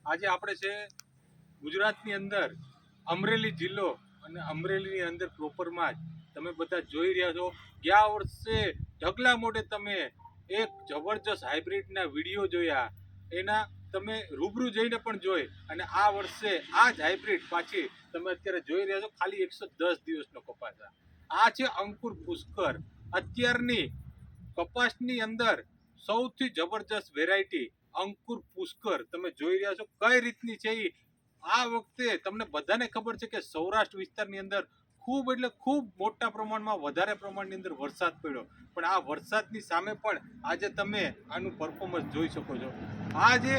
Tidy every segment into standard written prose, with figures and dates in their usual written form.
આજે આપણે છે ગુજરાતની અંદર અમરેલી જિલ્લો અને અમરેલીની અંદર પ્રોપરમાં જ તમે બધા જોઈ રહ્યા છો. ગયા વર્ષે ઢગલા મોઢે તમે એક જબરજસ્ત હાઇબ્રિડના વિડીયો જોયા, એના તમે રૂબરૂ જઈને પણ જોઈ, અને આ વર્ષે આ જ હાઇબ્રિડ પાછી તમે અત્યારે જોઈ રહ્યા છો. ખાલી 110 દિવસનો કપાસ. આ છે અંકુર પુષ્કર. અત્યારની કપાસની અંદર સૌથી જબરજસ્ત વેરાયટી અંકુર પુષ્કર તમે જોઈ રહ્યા છો. કઈ રીતની છે એ આ વખતે તમને બધાને ખબર છે કે સૌરાષ્ટ્ર વિસ્તારની અંદર ખૂબ એટલે ખૂબ મોટા પ્રમાણમાં વધારે પ્રમાણની અંદર વરસાદ પડ્યો, પણ આ વરસાદની સામે પણ આજે તમે આનું પરફોર્મન્સ જોઈ શકો છો. આ જે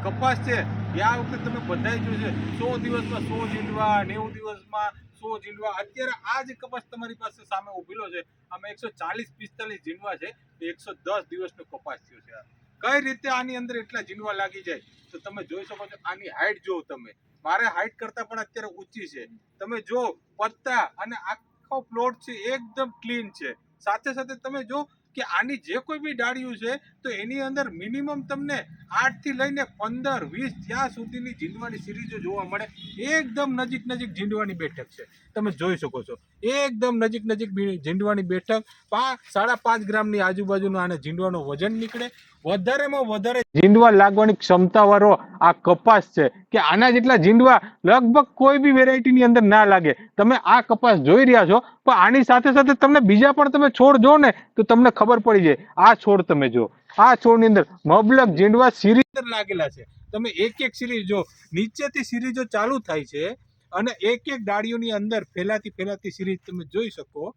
કપાસ છે એ આ વખતે તમે બધાએ જોયું છે 100 દિવસમાં 100 જીંડવા, 90 દિવસમાં 100 જીંડવા. અત્યારે આ જે કપાસ તમારી પાસે સામે ઉભેલો છે આમાં 140-45 જીંડવા છે. 110 દિવસનો કપાસ થયો છે. કઈ રીતે આની અંદર એટલા જીંડવા લાગી જાય તો તમે જોઈ શકો છો. આની હાઈટ જો તમે, મારે હાઈટ કરતા પણ અત્યારે ઊંચી છે. તમે જો પત્તા અને આખો પ્લોટ છે એકદમ ક્લીન છે. સાથે સાથે તમે જો કે આની જે કોઈ બી ડાળીઓ છે તો એની અંદર મિનિમમ તમને 8 થી લઈને 15, 20 ત્યાં સુધીની જીંડવાની સિરીઝો જોવા મળે. એકદમ નજીક નજીક જીંડવાની બેઠક છે. તમે જોઈ શકો છો એકદમ નજીક નજીક જીંડવાની બેઠક. 5.5 ગ્રામની આજુબાજુનો આને જીંડવાનો વજન નીકળે. વધારેમાં વધારે જીંડવા લાગવાની ક્ષમતા વાળો આ કપાસ છે કે આના જેટલા જીંડવા લગભગ કોઈ બી વેરાયટીની અંદર ના લાગે. તમે આ કપાસ જોઈ રહ્યા છો, પણ આની સાથે સાથે તમને બીજા પણ તમે છોડ જો ને તો તમને ખબર પડી જાય. આ છોડ તમે જો, આ છોડની અંદર મબલક જીંડવા સિરીઝ લાગેલા છે. તમે એક એક સિરીઝ જો, નીચેથી સિરીઝો ચાલુ થાય છે અને એક એક ડાળીઓની અંદર ફેલાતી સિરીઝ તમે જોઈ શકો.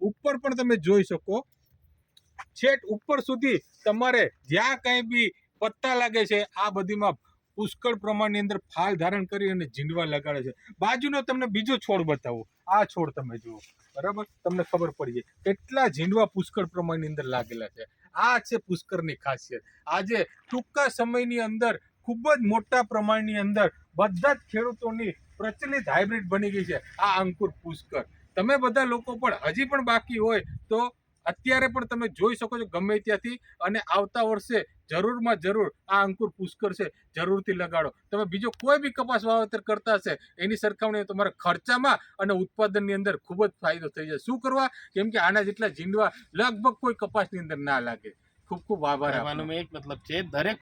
ઉપર પણ તમે જોઈ શકો, છેક ઉપર સુધી તમારે જ્યાં કઈ બી પત્તા લાગે છે આ બધીમાં પુષ્કળ પ્રમાણની અંદર ફાલ ધારણ કરી અને જીંડવા લગાડે છે. બાજુનો તમને બીજો છોડ બતાવું. આ છોડ તમે જુઓ, બરાબર, તમને ખબર પડી જાય કેટલા જીંડવા પુષ્કળ પ્રમાણની અંદર લાગેલા છે. આ છે પુષ્કરની ખાસિયત. આજે ટૂંકા સમયની અંદર ખૂબ જ મોટા પ્રમાણની અંદર બધા જ ખેડૂતોની પ્રચલિત હાઇબ્રિડ બની ગઈ છે આ અંકુર પુષ્કર. તમે બધા લોકો પણ હજી પણ બાકી હોય તો અત્યારે પણ તમે જોઈ શકો છો ગમે ત્યાંથી, અને આવતા વર્ષે જરૂરમાં જરૂર આ અંકુર પુષ્કર છે જરૂરથી લગાડો. તમે બીજો કોઈ બી કપાસ વાવેતર કરતા હશે એની સરખામણીએ તમારા ખર્ચામાં અને ઉત્પાદનની અંદર ખૂબ જ ફાયદો થઈ જાય. શું કરવા? કેમ કે આના જેટલા જીંડવા લગભગ કોઈ કપાસની અંદર ના લાગે. ખૂબ ખૂબ આભાર. એક મતલબ છે દરેક